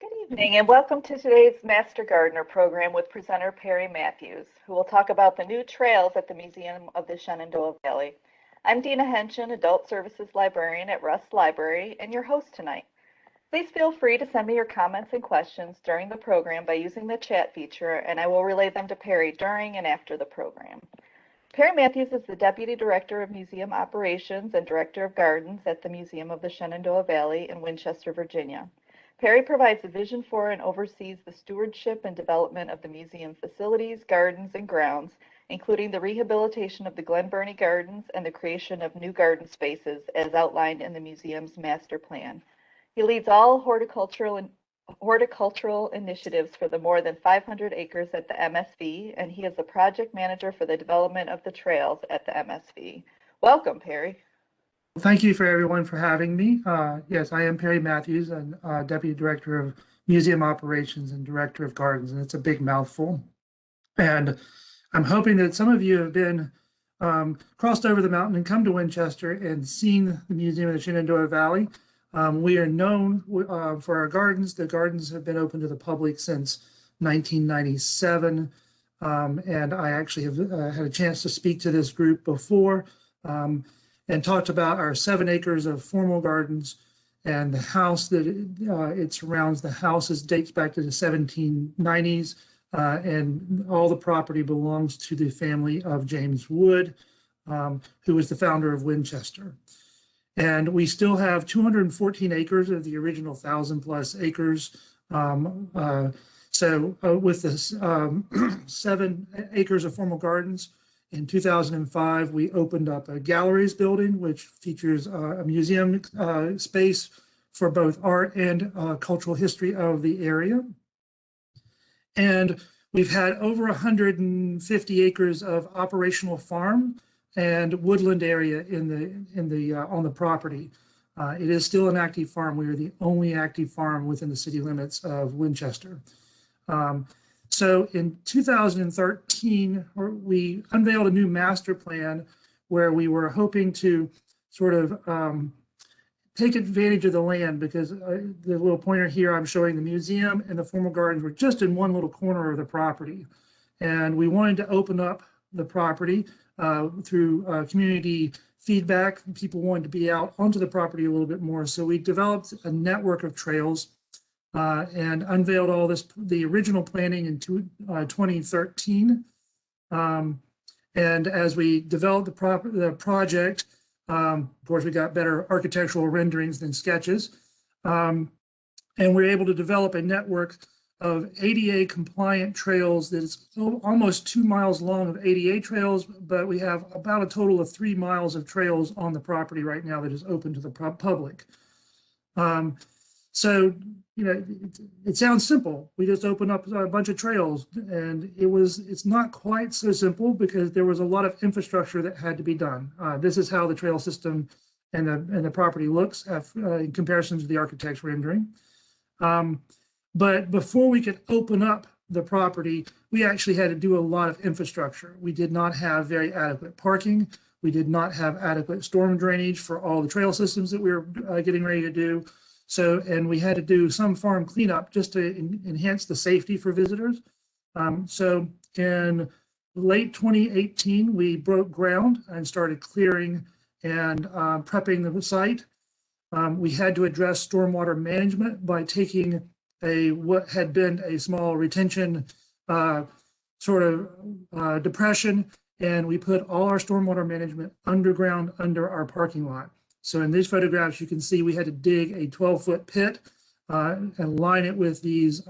Good evening and welcome to today's Master Gardener program with presenter Perry Mathewes, who will talk about the new trails at the Museum of the Shenandoah Valley. I'm Dina Henshin, Adult Services Librarian at Rust Library, and your host tonight. Please feel free to send me your comments and questions during the program by using the chat feature, and I will relay them to Perry during and after the program. Perry Mathewes is the Deputy Director of Museum Operations and Director of Gardens at the Museum of the Shenandoah Valley in Winchester, Virginia. Perry provides a vision for and oversees the stewardship and development of the museum facilities, gardens, and grounds, including the rehabilitation of the Glen Burnie Gardens and the creation of new garden spaces as outlined in the museum's master plan. He leads all horticultural initiatives for the more than 500 acres at the MSV, and he is the project manager for the development of the trails at the MSV. Welcome, Perry. Thank you for everyone for having me. Yes, I am Perry Mathewes, and Deputy Director of Museum Operations and Director of Gardens, and it's a big mouthful. And I'm hoping that some of you have been crossed over the mountain and come to Winchester and seen the Museum of the Shenandoah Valley. We are known for our gardens. The gardens have been open to the public since 1997, and I actually have had a chance to speak to this group before. And talked about our 7 acres of formal gardens and the house that it surrounds. The house dates back to the 1790s, and all the property belongs to the family of James Wood, who was the founder of Winchester. And we still have 214 acres of the original 1,000+ acres. So with this 7 acres of formal gardens, in 2005, we opened up a galleries building, which features a museum space for both art and cultural history of the area. And we've had over 150 acres of operational farm and woodland area on the property. It is still an active farm. We are the only active farm within the city limits of Winchester. So in 2013, we unveiled a new master plan where we were hoping to sort of take advantage of the land, because the little pointer here, I'm showing the museum and the formal gardens were just in one little corner of the property. And we wanted to open up the property through community feedback. People wanted to be out onto the property a little bit more. So we developed a network of trails and unveiled all this, the original planning in 2013. And as we developed the project, of course, we got better architectural renderings than sketches. And we're able to develop a network of ADA compliant trails that is almost 2 miles long of ADA trails, but we have about a total of 3 miles of trails on the property right now that is open to the public. So, you know, it sounds simple. We just opened up a bunch of trails, and it's not quite so simple because there was a lot of infrastructure that had to be done. This is how the trail system and the property looks in comparison to the architect's rendering. But before we could open up the property, we actually had to do a lot of infrastructure. We did not have very adequate parking. We did not have adequate storm drainage for all the trail systems that we were getting ready to do. So, and we had to do some farm cleanup just to enhance the safety for visitors. So in late 2018, we broke ground and started clearing and prepping the site. We had to address stormwater management by taking what had been a small retention depression, and we put all our stormwater management underground under our parking lot. So in these photographs, you can see we had to dig a 12-foot pit and line it with these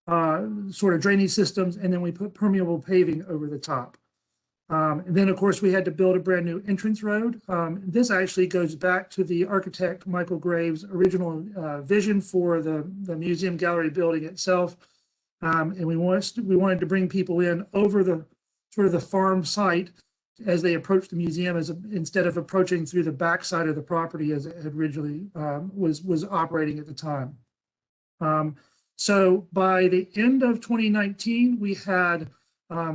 sort of drainage systems, and then we put permeable paving over the top. And then, of course, we had to build a brand new entrance road. This actually goes back to the architect Michael Graves' original vision for the museum gallery building itself. And we wanted to bring people in over the sort of the farm site as they approach the museum, instead of approaching through the back side of the property as it had originally was operating at the time. So by the end of 2019, we had,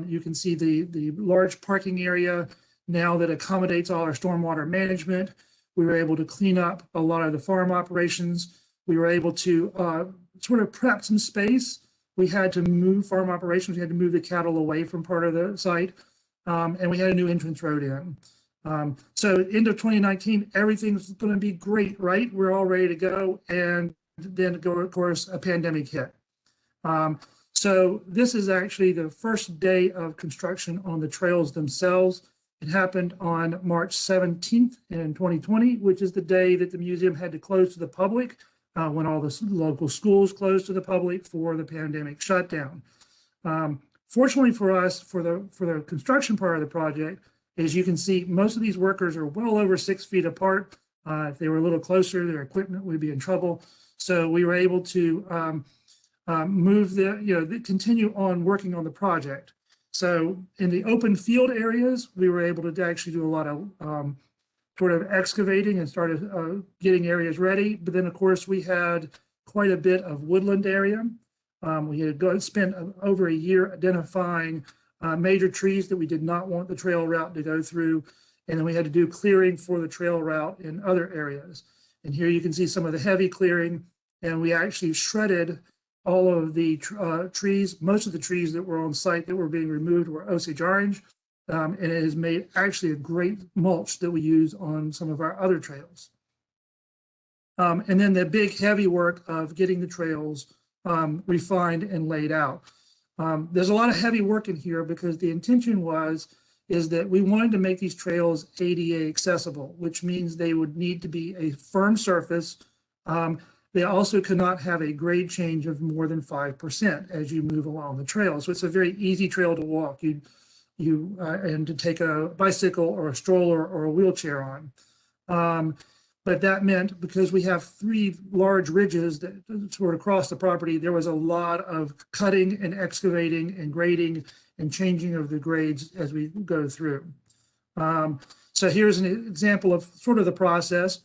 you can see the large parking area now that accommodates all our stormwater management. We were able to clean up a lot of the farm operations. we were able to sort of prep some space. We had to move farm operations. We had to move the cattle away from part of the site, and we had a new entrance road in. So end of 2019, everything's going to be great, right? We're all ready to go. And then, of course, a pandemic hit. So this is actually the first day of construction on the trails themselves. It happened on March 17th in 2020, which is the day that the museum had to close to the public when all the local schools closed to the public for the pandemic shutdown. Fortunately for us, for the construction part of the project, as you can see, most of these workers are well over 6 feet apart. If they were a little closer, their equipment would be in trouble. So we were able to continue on working on the project. So in the open field areas, we were able to actually do a lot of sort of excavating and started getting areas ready. But then, of course, we had quite a bit of woodland area. We had spent over a year identifying major trees that we did not want the trail route to go through. And then we had to do clearing for the trail route in other areas. And here you can see some of the heavy clearing. And we actually shredded all of the trees. Most of the trees that were on site that were being removed were Osage orange. And it has made actually a great mulch that we use on some of our other trails. And then the big heavy work of getting the trails refined and laid out. There's a lot of heavy work in here because the intention is that we wanted to make these trails ADA accessible, which means they would need to be a firm surface. They also cannot have a grade change of more than 5% as you move along the trail. So it's a very easy trail to walk. And to take a bicycle or a stroller or a wheelchair on. But that meant because we have 3 large ridges that sort of across the property, there was a lot of cutting and excavating and grading and changing of the grades as we go through. So here's an example of sort of the process.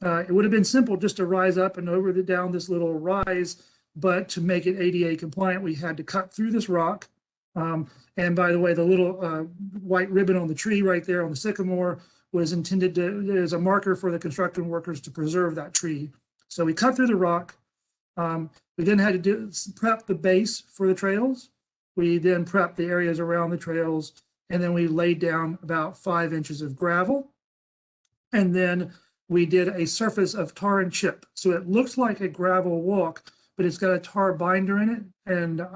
It would have been simple just to rise up and down this little rise, but to make it ADA compliant, we had to cut through this rock. And by the way, the little white ribbon on the tree right there on the sycamore was intended as a marker for the construction workers to preserve that tree. So we cut through the rock. We then had to prep the base for the trails. We then prepped the areas around the trails, and then we laid down about 5 inches of gravel. And then we did a surface of tar and chip. So it looks like a gravel walk, but it's got a tar binder in it. And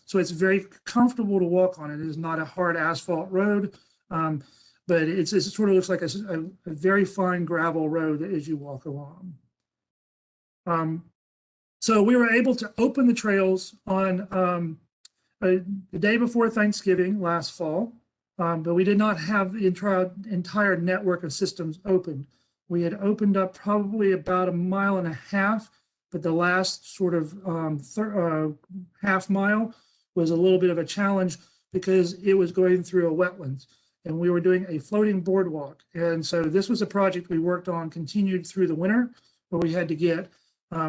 so it's very comfortable to walk on. It is not a hard asphalt road, but it sort of looks like a very fine gravel road as you walk along. So we were able to open the trails on the day before Thanksgiving last fall, but we did not have the entire network of systems open. We had opened up probably about 1.5 miles, but the last sort of half mile was a little bit of a challenge because it was going through a wetlands, and we were doing a floating boardwalk. And so this was a project we worked on, continued through the winter, where we had to get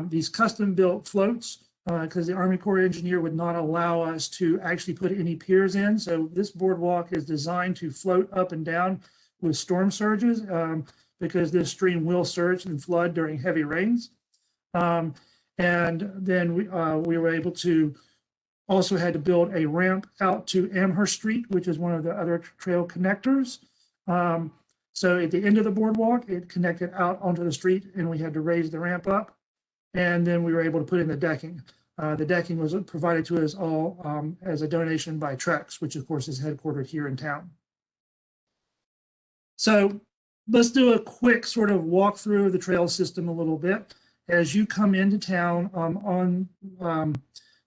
these custom built floats because the Army Corps engineer would not allow us to actually put any piers in. So this boardwalk is designed to float up and down with storm surges because this stream will surge and flood during heavy rains. And then we were able to also had to build a ramp out to Amherst Street, which is one of the other trail connectors. So at the end of the boardwalk, it connected out onto the street, and we had to raise the ramp up. And then we were able to put in the decking. The decking was provided to us all as a donation by Trex, which of course is headquartered here in town. So let's do a quick sort of walkthrough of the trail system a little bit. As you come into town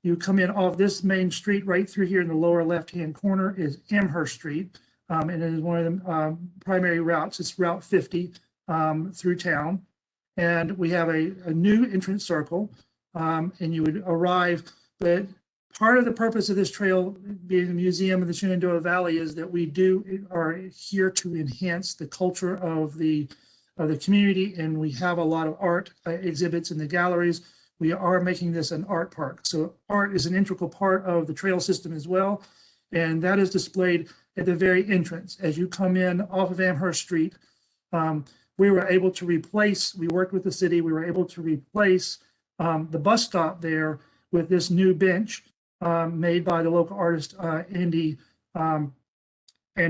you come in off this main street right through here in the lower left-hand corner is Amherst Street. And it is one of the primary routes. It's Route 50 through town. And we have a new entrance circle, and you would arrive. But part of the purpose of this trail, being the Museum of the Shenandoah Valley, is that we are here to enhance the culture of the community, and we have a lot of art exhibits in the galleries. We are making this an art park. So art is an integral part of the trail system as well. And that is displayed at the very entrance. As you come in off of Amherst Street, we were able to replace, we worked with the city, we were able to replace the bus stop there with this new bench made by the local artist Andy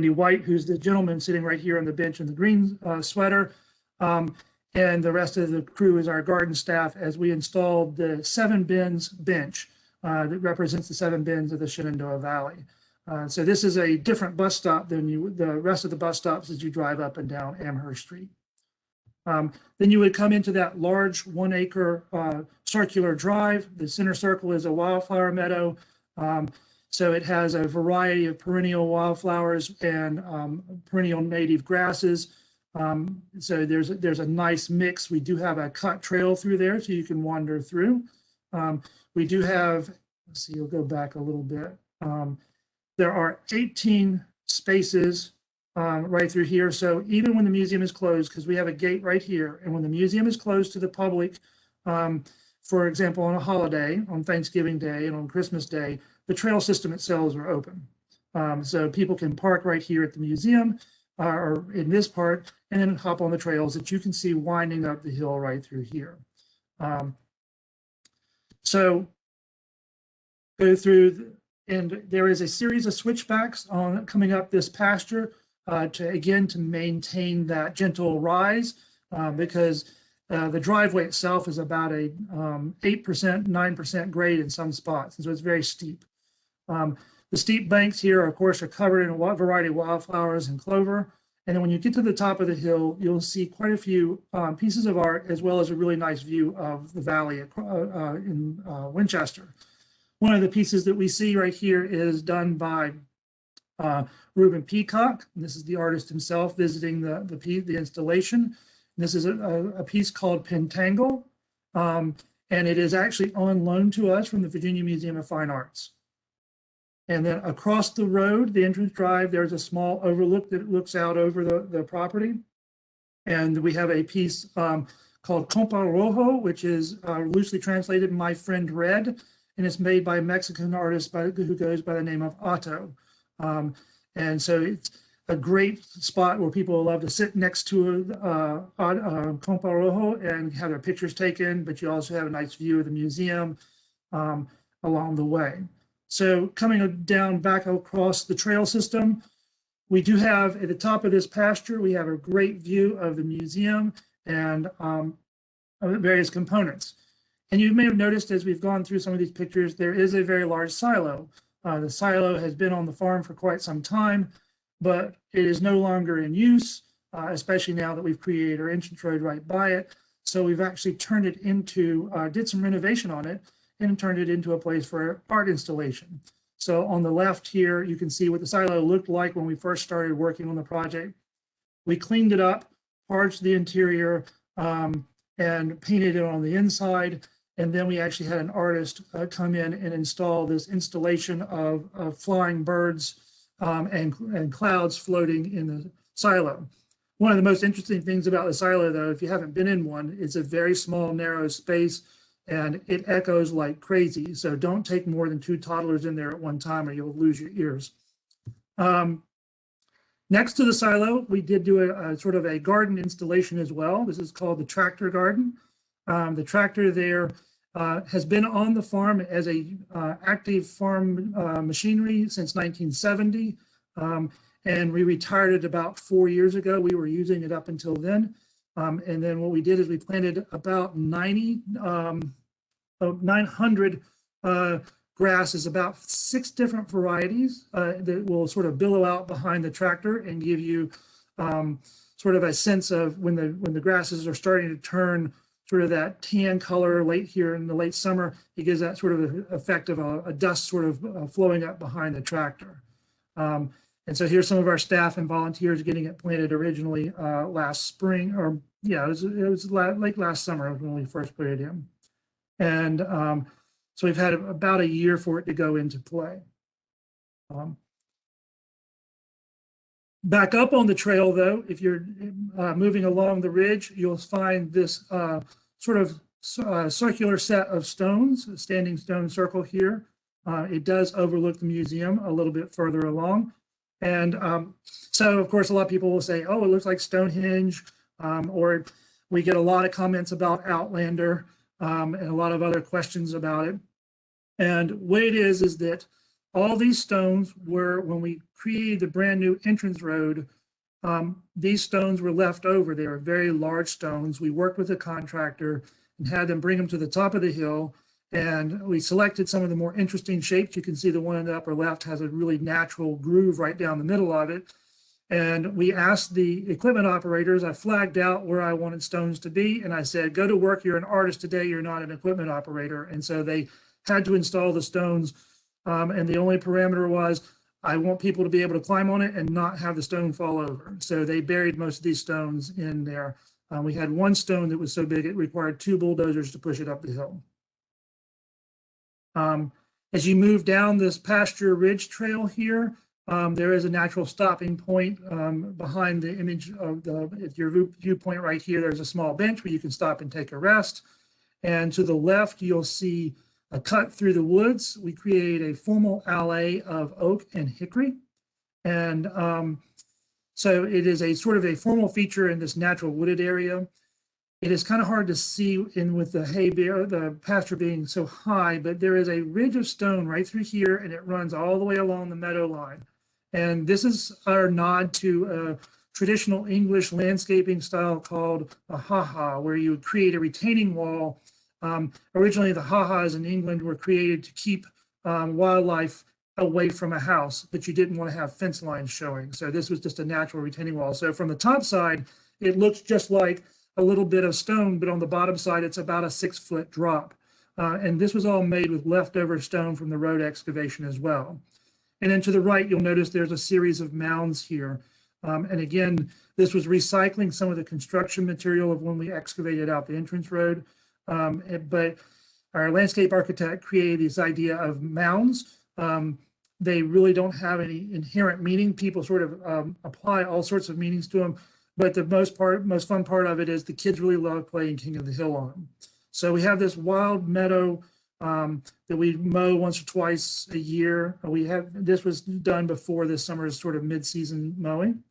White, who's the gentleman sitting right here on the bench in the green sweater. And the rest of the crew is our garden staff as we installed the 7 bins bench that represents the 7 bins of the Shenandoah Valley. So this is a different bus stop than the rest of the bus stops as you drive up and down Amherst Street. Then you would come into that large 1-acre circular drive. The center circle is a wildflower meadow. So it has a variety of perennial wildflowers and perennial native grasses. So there's a nice mix. We do have a cut trail through there so you can wander through. We do have, let's see, you'll go back a little bit. There are 18 spaces right through here. So even when the museum is closed, because we have a gate right here, and when the museum is closed to the public, for example, on a holiday, on Thanksgiving Day and on Christmas Day, the trail system itself are open. So people can park right here at the museum or in this part and then hop on the trails that you can see winding up the hill right through here. So go through, and there is a series of switchbacks coming up this pasture to maintain that gentle rise because the driveway itself is about a 8%, 9% grade in some spots, and so it's very steep. The steep banks here, of course, are covered in a variety of wildflowers and clover. And then when you get to the top of the hill, you'll see quite a few pieces of art, as well as a really nice view of the valley in Winchester. One of the pieces that we see right here is done by Reuben Peacock. This is the artist himself visiting the installation. This is a piece called Pentangle, and it is actually on loan to us from the Virginia Museum of Fine Arts. And then across the road, the entrance drive, there's a small overlook that looks out over the property. And we have a piece called Compa Rojo, which is loosely translated My Friend Red, and it's made by a Mexican artist who goes by the name of Otto. And so it's a great spot where people love to sit next to Compa Rojo and have their pictures taken, but you also have a nice view of the museum along the way. So coming down back across the trail system, we do have at the top of this pasture, we have a great view of the museum and various components. And you may have noticed as we've gone through some of these pictures, there is a very large silo. The silo has been on the farm for quite some time, but it is no longer in use, especially now that we've created our entrance road right by it. So we've actually turned it into, did some renovation on it and turned it into a place for art installation. So on the left here, you can see what the silo looked like when we first started working on the project. We cleaned it up, parched the interior, and painted it on the inside. And then we actually had an artist come in and install this installation of flying birds and clouds floating in the silo. One of the most interesting things about the silo, though, if you haven't been in one, it's a very small, narrow space, and it echoes like crazy. So don't take more than 2 toddlers in there at one time or you'll lose your ears. Next to the silo, we did do a sort of a garden installation as well. This is called the tractor garden. The tractor there has been on the farm as a active farm machinery since 1970. And we retired it about 4 years ago. We were using it up until then. And then what we did is we planted about 900 grasses, about 6 different varieties that will sort of billow out behind the tractor and give you sort of a sense of when the grasses are starting to turn sort of that tan color late here in the late summer. It gives that sort of effect of a dust sort of flowing up behind the tractor. And so here's some of our staff and volunteers getting it planted originally last spring, or yeah, it was late last summer when we first put it in. And so we've had about a year for it to go into play. Back up on the trail, though, if you're moving along the ridge, you'll find this sort of circular set of stones, a standing stone circle here. It does overlook the museum a little bit further along. And so, of course, a lot of people will say, oh, it looks like Stonehenge, or we get a lot of comments about Outlander. and a lot of other questions about it. And what it is that all these stones were, when we created the brand new entrance road, these stones were left over. They were very large stones. We worked with a contractor and had them bring them to the top of the hill. And we selected some of the more interesting shapes. You can see the one in the upper left has a really natural groove right down the middle of it. And we asked the equipment operators, I flagged out where I wanted stones to be. And I said, go to work. You're an artist today. You're not an equipment operator. And so they had to install the stones. And the only parameter was, I want people to be able to climb on it and not have the stone fall over. So they buried most of these stones in there. We had one stone that was so big it required 2 bulldozers to push it up the hill. As you move down this pasture ridge trail here, there is a natural stopping point behind the image of your viewpoint right here. There's a small bench where you can stop and take a rest. And to the left, you'll see a cut through the woods. We created a formal alley of oak and hickory. And so it is a sort of a formal feature in this natural wooded area. It is kind of hard to see in with the pasture being so high, but there is a ridge of stone right through here, and it runs all the way along the meadow line. And this is our nod to a traditional English landscaping style called a ha-ha, where you would create a retaining wall. Originally, the ha-has in England were created to keep wildlife away from a house, but you didn't want to have fence lines showing. So this was just a natural retaining wall. So from the top side, it looks just like a little bit of stone, but on the bottom side, it's about a 6-foot drop. And this was all made with leftover stone from the road excavation as well. And then to the right, you'll notice there's a series of mounds here. And again, this was recycling some of the construction material of when we excavated out the entrance road. But our landscape architect created this idea of mounds. They really don't have any inherent meaning. People sort of apply all sorts of meanings to them. But the most fun part of it is the kids really love playing King of the Hill on them. So we have this wild meadow that we mow once or twice a year. This was done before this summer's sort of mid-season mowing.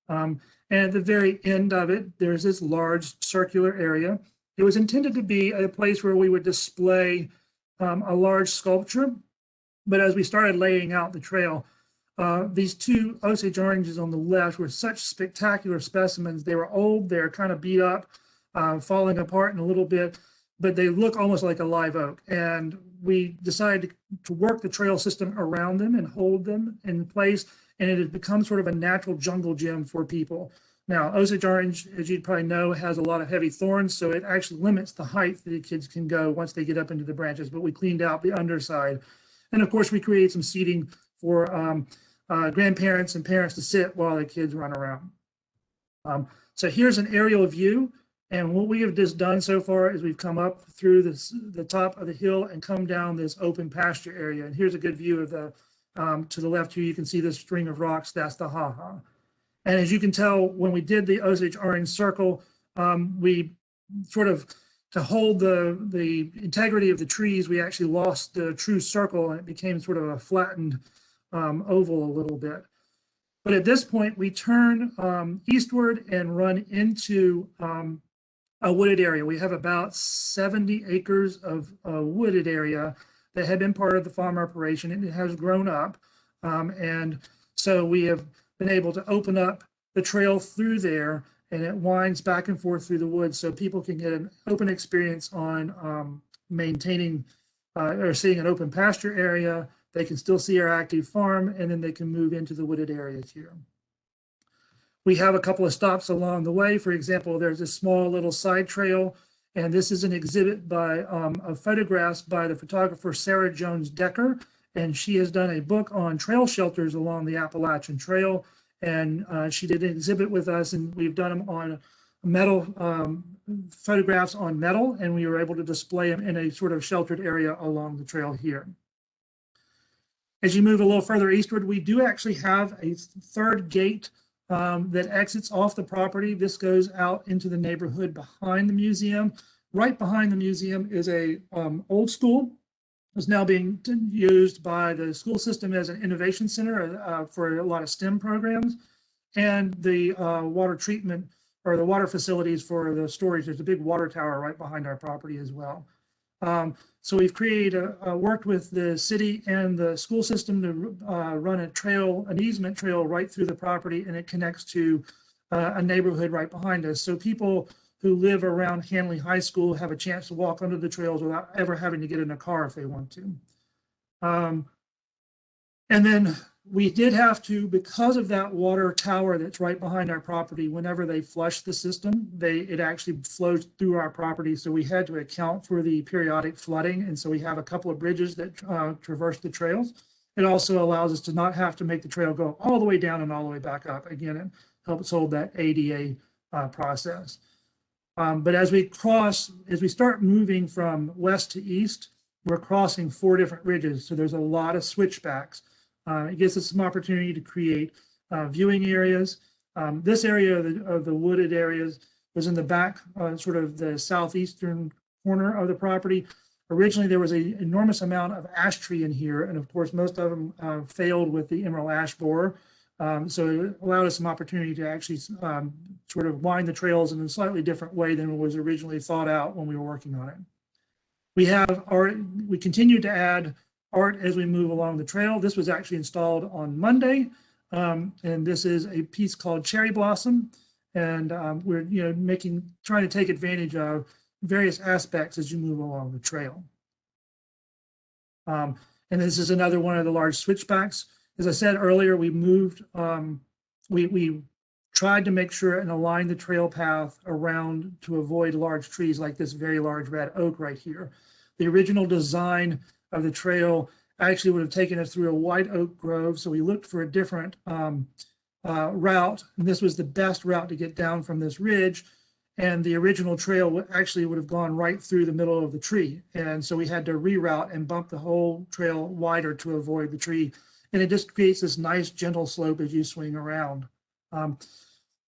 And at the very end of it, there's this large circular area. It was intended to be a place where we would display a large sculpture. But as we started laying out the trail, these 2 Osage oranges on the left were such spectacular specimens. They were old, they're kind of beat up, falling apart in a little bit, but they look almost like a live oak. And we decided to work the trail system around them and hold them in place. And it has become sort of a natural jungle gym for people. Now, Osage orange, as you probably know, has a lot of heavy thorns, so it actually limits the height that the kids can go once they get up into the branches, but we cleaned out the underside. And of course, we created some seating for grandparents and parents to sit while the kids run around. So here's an aerial view. And what we have just done so far is we've come up through the top of the hill and come down this open pasture area. And here's a good view of the, to the left here, you can see this string of rocks, that's the ha-ha. And as you can tell, when we did the Osage orange circle, we sort of, to hold the integrity of the trees, we actually lost the true circle and it became sort of a flattened oval a little bit. But at this point, we turn eastward and run into a wooded area. We have about 70 acres of wooded area that had been part of the farm operation, and it has grown up. And so we have been able to open up the trail through there, and it winds back and forth through the woods so people can get an open experience on maintaining or seeing an open pasture area. They can still see our active farm, and then they can move into the wooded areas here. We have a couple of stops along the way. For example, there's a small little side trail, and this is an exhibit by of photographs by the photographer Sarah Jones Decker, and she has done a book on trail shelters along the Appalachian Trail, and she did an exhibit with us, and we've done them on metal photographs on metal, and we were able to display them in a sort of sheltered area along the trail here. As you move a little further eastward, we do actually have a third gate that exits off the property. This goes out into the neighborhood behind the museum. Right behind the museum is a old school. It's now being used by the school system as an innovation center for a lot of STEM programs, and the water treatment or the water facilities for the storage. There's a big water tower right behind our property as well. So we've worked with the city and the school system to run an easement trail right through the property, and it connects to a neighborhood right behind us. So people who live around Hanley High School have a chance to walk under the trails without ever having to get in a car if they want to. And then we did have to, because of that water tower that's right behind our property, whenever they flush the system, it actually flows through our property. So we had to account for the periodic flooding. And so we have a couple of bridges that traverse the trails. It also allows us to not have to make the trail go all the way down and all the way back up. Again, it helps hold that ADA process. But as we start moving from west to east, we're crossing 4 different ridges. So there's a lot of switchbacks. It gives us some opportunity to create viewing areas. This area of the wooded areas was in the back, sort of the southeastern corner of the property. Originally, there was an enormous amount of ash tree in here, and of course, most of them failed with the emerald ash borer. So it allowed us some opportunity to actually sort of wind the trails in a slightly different way than was originally thought out when we were working on it. We continue to add art as we move along the trail. This was actually installed on Monday, and this is a piece called Cherry Blossom, and we're trying to take advantage of various aspects as you move along the trail. And this is another one of the large switchbacks. As I said earlier, we moved, we tried to make sure and align the trail path around to avoid large trees like this very large red oak right here. The original design of the trail actually would have taken us through a white oak grove. So we looked for a different route, and this was the best route to get down from this ridge. And the original trail actually would have gone right through the middle of the tree. And so we had to reroute and bump the whole trail wider to avoid the tree. And it just creates this nice gentle slope as you swing around.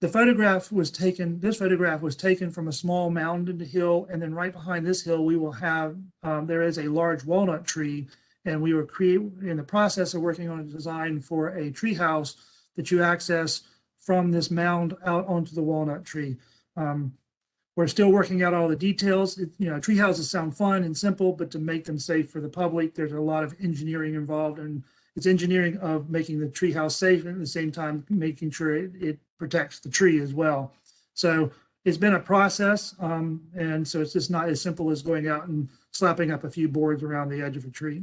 This photograph was taken from a small mounded hill, and then right behind this hill, we will have, there is a large walnut tree, and we were in the process of working on a design for a tree house that you access from this mound out onto the walnut tree. We're still working out all the details. Tree houses sound fun and simple, but to make them safe for the public, there's a lot of engineering involved, and it's engineering of making the tree house safe and at the same time making sure it protects the tree as well. So it's been a process, and so it's just not as simple as going out and slapping up a few boards around the edge of a tree.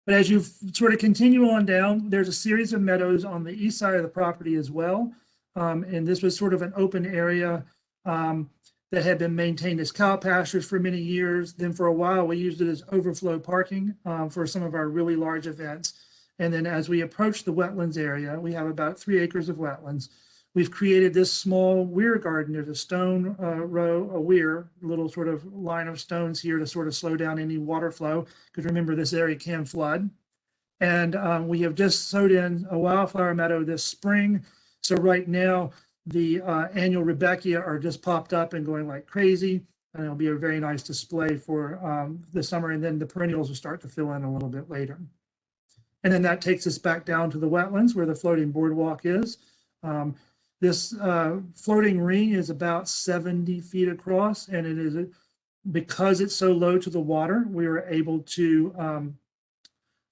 But as you sort of continue on down, there's a series of meadows on the east side of the property as well. And this was sort of an open area that had been maintained as cow pastures for many years. Then for a while, we used it as overflow parking for some of our really large events. And then as we approach the wetlands area, we have about 3 acres of wetlands. We've created this small weir garden. There's a stone row, a weir, a little sort of line of stones here to sort of slow down any water flow, because remember, this area can flood. And we have just sowed in a wildflower meadow this spring. So right now, the annual Rudbeckia are just popped up and going like crazy. And it'll be a very nice display for the summer. And then the perennials will start to fill in a little bit later. And then that takes us back down to the wetlands where the floating boardwalk is. This floating ring is about 70 feet across, and it is, because it's so low to the water, we were able to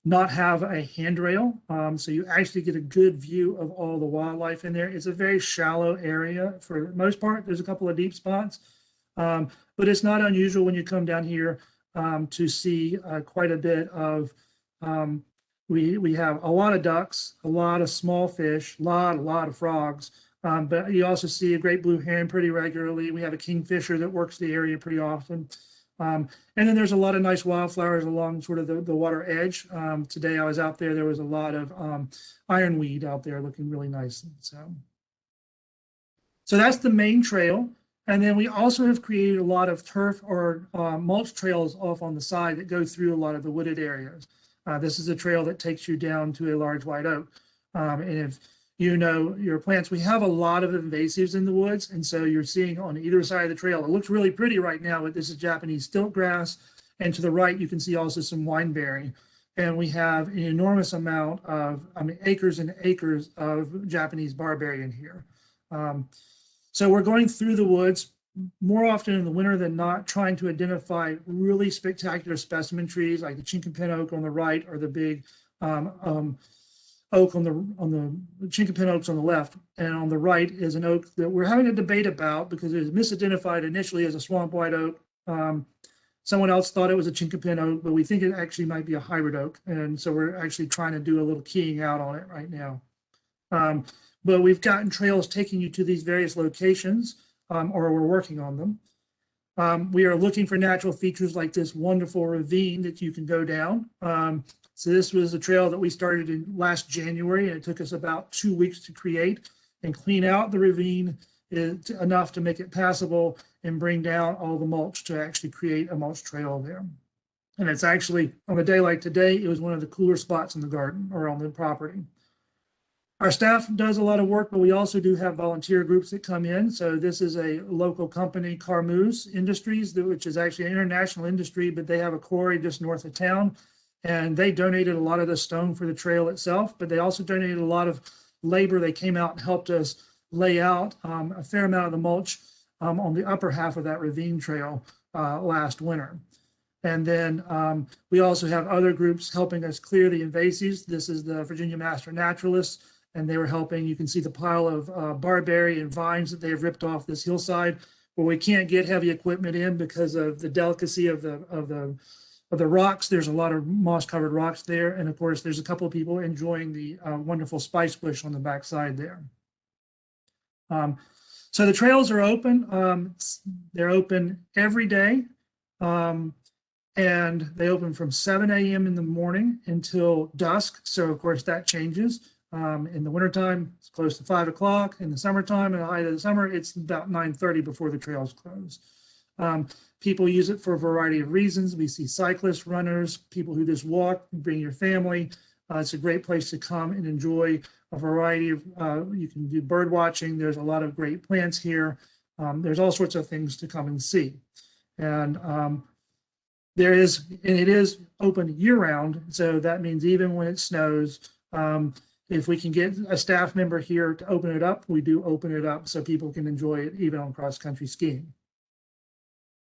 not have a handrail. So you actually get a good view of all the wildlife in there. It's a very shallow area for the most part. There's a couple of deep spots, but it's not unusual when you come down here to see quite a bit of, we have a lot of ducks, a lot of small fish, a lot of frogs. But you also see a great blue heron pretty regularly. We have a kingfisher that works the area pretty often. And then there's a lot of nice wildflowers along sort of the water edge. Today I was out there, there was a lot of ironweed out there looking really nice. So that's the main trail. And then we also have created a lot of turf or mulch trails off on the side that go through a lot of the wooded areas. This is a trail that takes you down to a large white oak. And if you know your plants, we have a lot of invasives in the woods. And so you're seeing on either side of the trail, it looks really pretty right now, but this is Japanese stilt grass. And to the right, you can see also some wineberry. And we have an enormous amount of, acres and acres of Japanese barberry in here. So we're going through the woods. more often in the winter than not trying to identify really spectacular specimen trees like the chinkapin oak on the right or the big oak on the chinkapin oaks on the left, and on the right is an oak that we're having a debate about because it was misidentified initially as a swamp white oak. Someone else thought it was a chinkapin oak, but we think it actually might be a hybrid oak, and so we're actually trying to do a little keying out on it right now. But we've gotten trails taking you to these various locations, or we're working on them. We are looking for natural features like this wonderful ravine that you can go down. So this was a trail that we started in last January, and it took us about 2 weeks to create and clean out the ravine enough to make it passable and bring down all the mulch to actually create a mulch trail there. And it's actually, on a day like today, it was one of the cooler spots in the garden or on the property. Our staff does a lot of work, but we also do have volunteer groups that come in. So this is a local company, Carmoose Industries, which is actually an international industry, but they have a quarry just north of town. And they donated a lot of the stone for the trail itself, but they also donated a lot of labor. They came out and helped us lay out a fair amount of the mulch on the upper half of that ravine trail last winter. And then we also have other groups helping us clear the invasives. This is the Virginia Master Naturalists, and they were helping. You can see the pile of barberry and vines that they have ripped off this hillside, where we can't get heavy equipment in because of the delicacy of the rocks. There's a lot of moss-covered rocks there, and of course, there's a couple of people enjoying the wonderful spice bush on the backside there. So the trails are open. They're open every day, and they open from 7 a.m. in the morning until dusk. So of course that changes. In the wintertime, it's close to 5 o'clock. In the summertime, in the height of the summer, it's about 9:30 before the trails close. People use it for a variety of reasons. We see cyclists, runners, people who just walk, bring your family. It's a great place to come and enjoy a variety of, you can do bird watching. There's a lot of great plants here. There's all sorts of things to come and see. And it is open year round. So that means even when it snows, if we can get a staff member here to open it up, we do open it up so people can enjoy it even on cross-country skiing.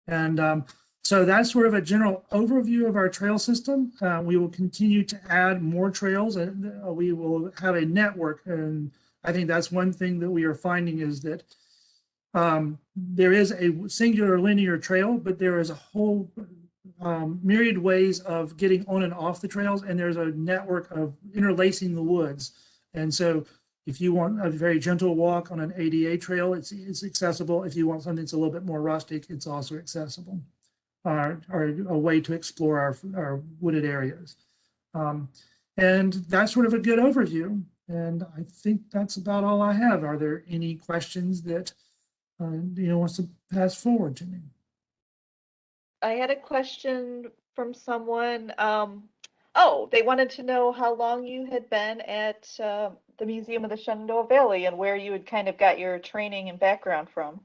And so that's sort of a general overview of our trail system. We will continue to add more trails, and we will have a network. And I think that's one thing that we are finding is that there is a singular linear trail, but there is a whole myriad ways of getting on and off the trails, and there's a network of interlacing the woods. And so if you want a very gentle walk on an ADA trail, it's accessible. If you want something that's a little bit more rustic, it's also accessible, or a way to explore our wooded areas. And that's sort of a good overview. And I think that's about all I have. Are there any questions that wants to pass forward to me? I had a question from someone. They wanted to know how long you had been at the Museum of the Shenandoah Valley and where you had kind of got your training and background from.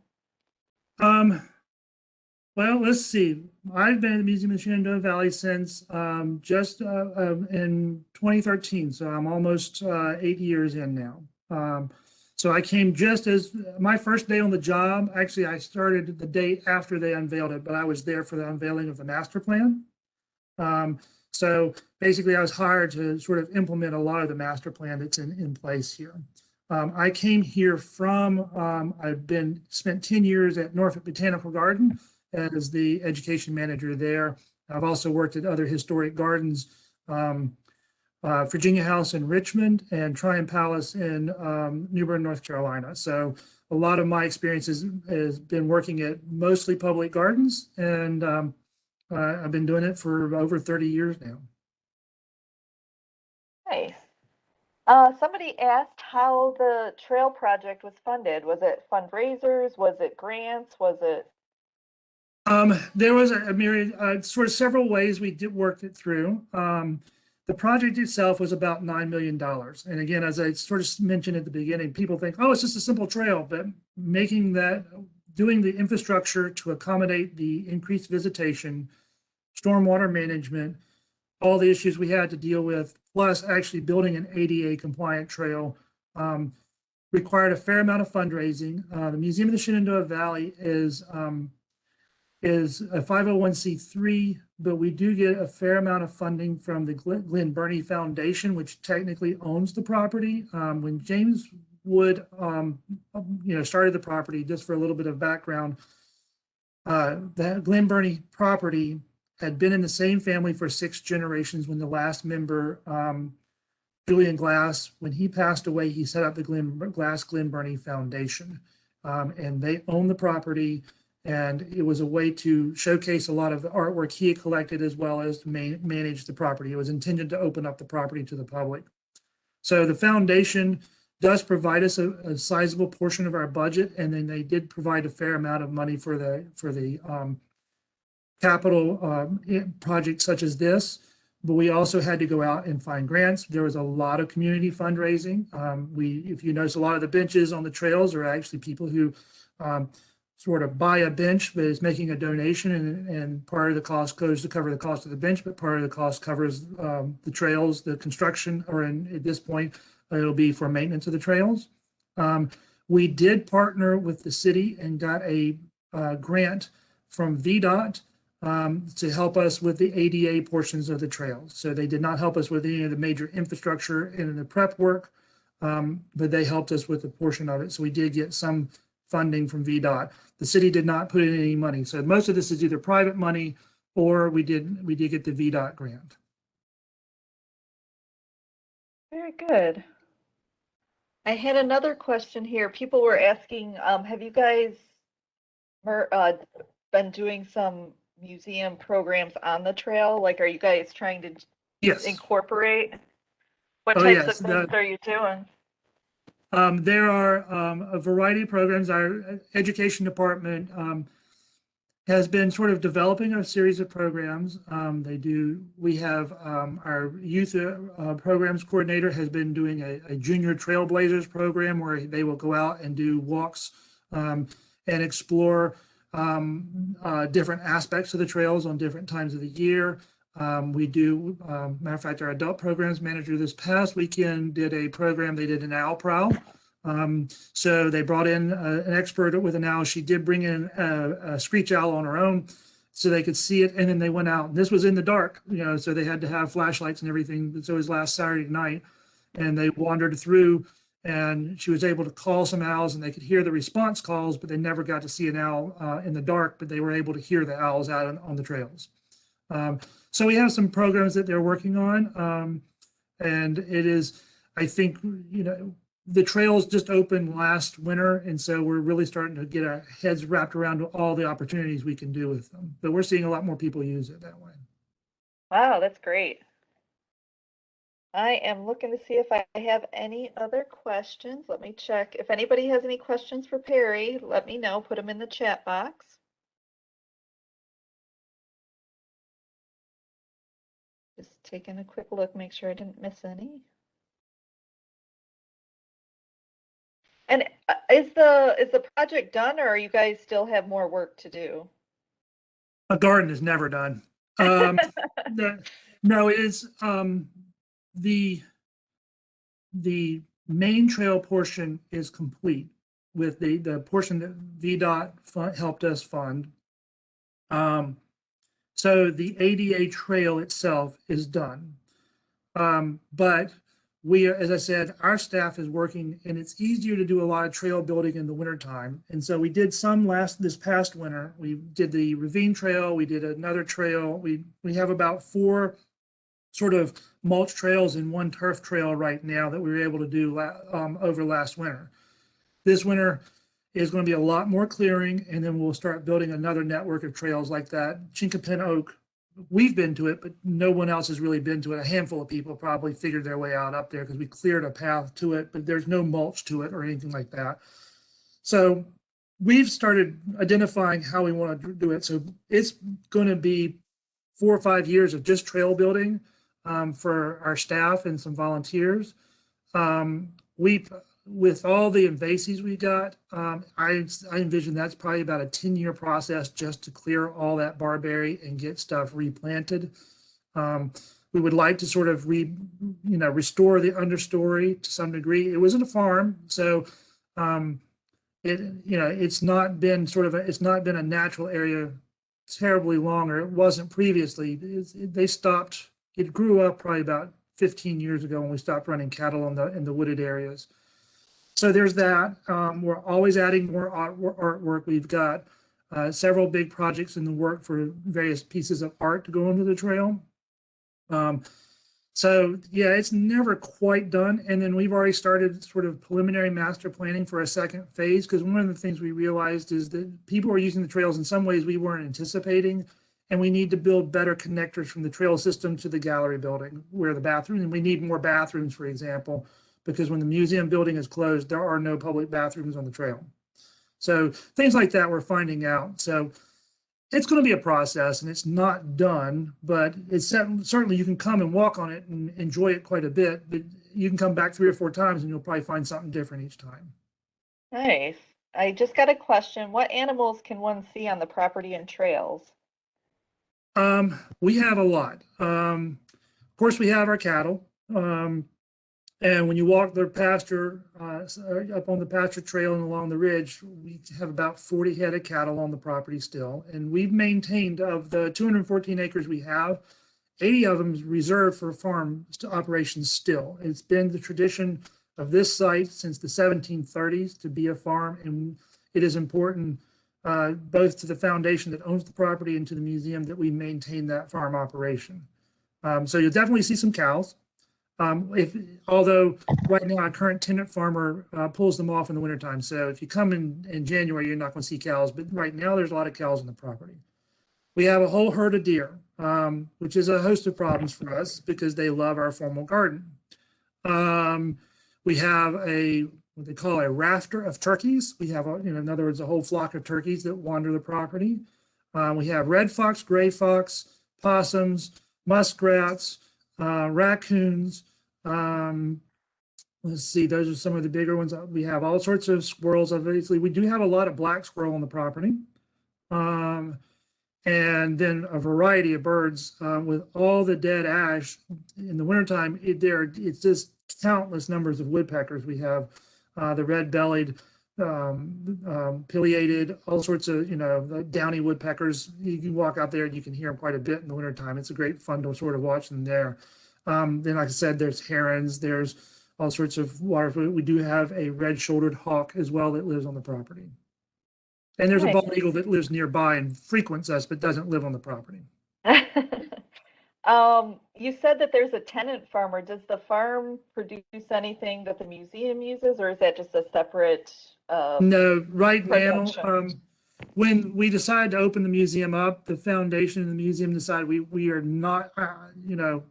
Well, let's see. I've been at the Museum of the Shenandoah Valley since just in 2013, so I'm almost 8 years in now. So I came just as my first day on the job. Actually, I started the day after they unveiled it, but I was there for the unveiling of the master plan. So basically, I was hired to sort of implement a lot of the master plan that's in place here. I came here from, I've spent 10 years at Norfolk Botanical Garden as the education manager there. I've also worked at other historic gardens, Virginia House in Richmond and Tryon Palace in New Bern, North Carolina. So a lot of my experience has been working at mostly public gardens, and I've been doing it for over 30 years now. Nice. Somebody asked how the trail project was funded. Was it fundraisers? Was it grants? Was it? There was a myriad, sort of several ways we worked it through. The project itself was about $9 million. And again, as I sort of mentioned at the beginning, people think, oh, it's just a simple trail, but doing the infrastructure to accommodate the increased visitation, stormwater management, all the issues we had to deal with, plus actually building an ADA compliant trail required a fair amount of fundraising. The Museum of the Shenandoah Valley is a 501c3, but we do get a fair amount of funding from the Glen Burnie Foundation, which technically owns the property. When James Wood, started the property, just for a little bit of background, that Glen Burnie property had been in the same family for 6 generations. When the last member, Julian Glass, when he passed away, he set up the Glen Burnie Foundation, and they own the property. And it was a way to showcase a lot of the artwork he had collected, as well as to manage the property. It was intended to open up the property to the public. So the foundation does provide us a sizable portion of our budget, and then they did provide a fair amount of money for the capital projects such as this. But we also had to go out and find grants. There was a lot of community fundraising. If you notice, a lot of the benches on the trails are actually people who sort of buy a bench, but is making a donation, and part of the cost goes to cover the cost of the bench, but part of the cost covers the trails, the construction, or at this point, it'll be for maintenance of the trails. We did partner with the city and got a grant from VDOT to help us with the ADA portions of the trails. So they did not help us with any of the major infrastructure and the prep work, but they helped us with a portion of it. So we did get some funding from VDOT. The city did not put in any money. So most of this is either private money, or we did get the VDOT grant. Very good. I had another question here. People were asking, have you guys been doing some museum programs on the trail? Like, are you guys trying to incorporate? What types of things are you doing? There are a variety of programs. Our education department has been sort of developing a series of programs. We have our youth programs coordinator has been doing a junior trailblazers program, where they will go out and do walks and explore different aspects of the trails on different times of the year. Matter of fact, our adult programs manager this past weekend did a program. They did an owl prowl. So they brought in an expert with an owl. She did bring in a screech owl on her own so they could see it. And then they went out. This was in the dark, so they had to have flashlights and everything. So it was last Saturday night, and they wandered through, and she was able to call some owls, and they could hear the response calls, but they never got to see an owl in the dark, but they were able to hear the owls out on the trails. So we have some programs that they're working on, and it is, I think, the trails just opened last winter, and so we're really starting to get our heads wrapped around all the opportunities we can do with them. But we're seeing a lot more people use it that way. Wow, that's great. I am looking to see if I have any other questions. Let me check. If anybody has any questions for Perry, let me know. Put them in the chat box. Just taking a quick look, make sure I didn't miss any. And is the project done, or you guys still have more work to do? A garden is never done. No, it is the main trail portion is complete with the portion that VDOT helped us fund. So the ADA trail itself is done. But as I said, our staff is working, and it's easier to do a lot of trail building in the wintertime. And so we did some this past winter. We did the ravine trail. We did another trail. We have about 4 sort of mulch trails and 1 turf trail right now that we were able to do over last winter. This winter is going to be a lot more clearing, and then we'll start building another network of trails like that. Chinkapin Oak, we've been to it, but no one else has really been to it. A handful of people probably figured their way out up there because we cleared a path to it, but there's no mulch to it or anything like that. So we've started identifying how we want to do it. So it's going to be 4 or 5 years of just trail building for our staff and some volunteers. With all the invasives we got, I envision that's probably about a 10-year process just to clear all that barberry and get stuff replanted. We would like to sort of restore the understory to some degree. It wasn't a farm, so it's not been it's not been a natural area terribly long, or it wasn't previously. They stopped. It grew up probably about 15 years ago when we stopped running cattle in the wooded areas. So there's that. We're always adding more artwork. We've got several big projects in the work for various pieces of art to go into the trail. So yeah, it's never quite done. And then we've already started sort of preliminary master planning for a second phase, because one of the things we realized is that people are using the trails in some ways we weren't anticipating, and we need to build better connectors from the trail system to the gallery building where the bathroom, and we need more bathrooms, for example, because when the museum building is closed, there are no public bathrooms on the trail. So things like that we're finding out. So it's going to be a process, and it's not done, but it's certainly you can come and walk on it and enjoy it quite a bit, but you can come back 3 or 4 times and you'll probably find something different each time. Nice. I just got a question. What animals can one see on the property and trails? We have a lot. Of course, we have our cattle. And when you walk the pasture, up on the pasture trail and along the ridge, we have about 40 head of cattle on the property still. And we've maintained, of the 214 acres we have, 80 of them is reserved for farm operations still. It's been the tradition of this site since the 1730s to be a farm. And it is important both to the foundation that owns the property and to the museum that we maintain that farm operation. So you'll definitely see some cows. Although right now our current tenant farmer pulls them off in the wintertime. So if you come in January, you're not going to see cows, but right now there's a lot of cows on the property. We have a whole herd of deer, which is a host of problems for us because they love our formal garden. We have what they call a rafter of turkeys. We have, in other words, a whole flock of turkeys that wander the property. We have red fox, gray fox, possums, muskrats, raccoons. Let's see, those are some of the bigger ones. We have all sorts of squirrels. Obviously, we do have a lot of black squirrel on the property. And then a variety of birds with all the dead ash in the wintertime. It's just countless numbers of woodpeckers. We have the red-bellied, pileated, all sorts of, the downy woodpeckers. You can walk out there and you can hear them quite a bit in the wintertime. It's a great fun to sort of watch them there. Then, like I said, there's herons, there's all sorts of water. We do have a red-shouldered hawk as well that lives on the property. And there's a bald eagle that lives nearby and frequents us, but doesn't live on the property. You said that there's a tenant farmer. Does the farm produce anything that the museum uses, or is that just a separate No, right production? now, when we decided to open the museum up, the foundation and the museum decided we are not,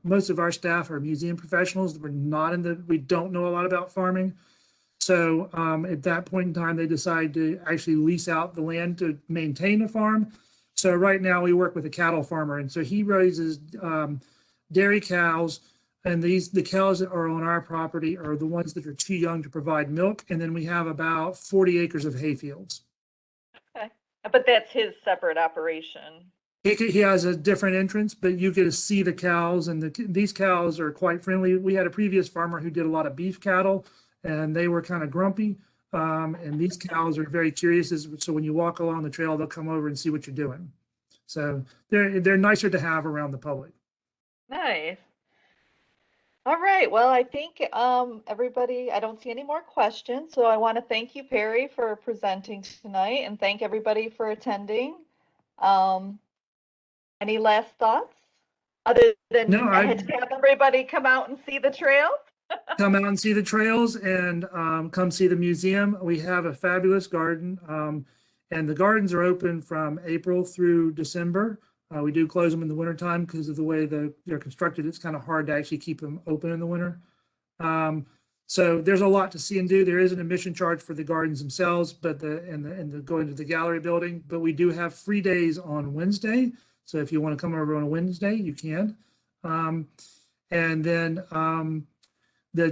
most of our staff are museum professionals. We don't know a lot about farming. So at that point in time, they decided to actually lease out the land to maintain a farm. So right now we work with a cattle farmer. And so he raises dairy cows. And the cows that are on our property are the ones that are too young to provide milk. And then we have about 40 acres of hay fields. Okay. But that's his separate operation. He has a different entrance, but you get to see the cows, and these cows are quite friendly. We had a previous farmer who did a lot of beef cattle, and they were kind of grumpy. And these cows are very curious. So when you walk along the trail, they'll come over and see what you're doing. So they're nicer to have around the public. Nice. All right. Well, I think everybody, I don't see any more questions. So I want to thank you, Perry, for presenting tonight, and thank everybody for attending. Any last thoughts other than No, have everybody come out and see the trail? Come out and see the trails, and come see the museum. We have a fabulous garden, and the gardens are open from April through December. We do close them in the wintertime because of the way they're constructed. It's kind of hard to actually keep them open in the winter. So there's a lot to see and do. There is an admission charge for the gardens themselves, but the going to the gallery building. But we do have free days on Wednesday. So if you want to come over on a Wednesday, you can. And then,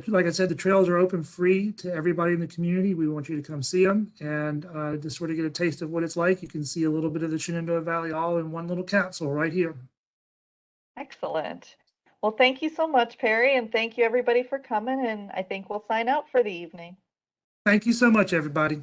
like I said, the trails are open free to everybody in the community. We want you to come see them and to sort of get a taste of what it's like. You can see a little bit of the Shenandoah Valley all in one little capsule right here. Excellent. Well, thank you so much, Perry, and thank you everybody for coming, and I think we'll sign out for the evening. Thank you so much, everybody.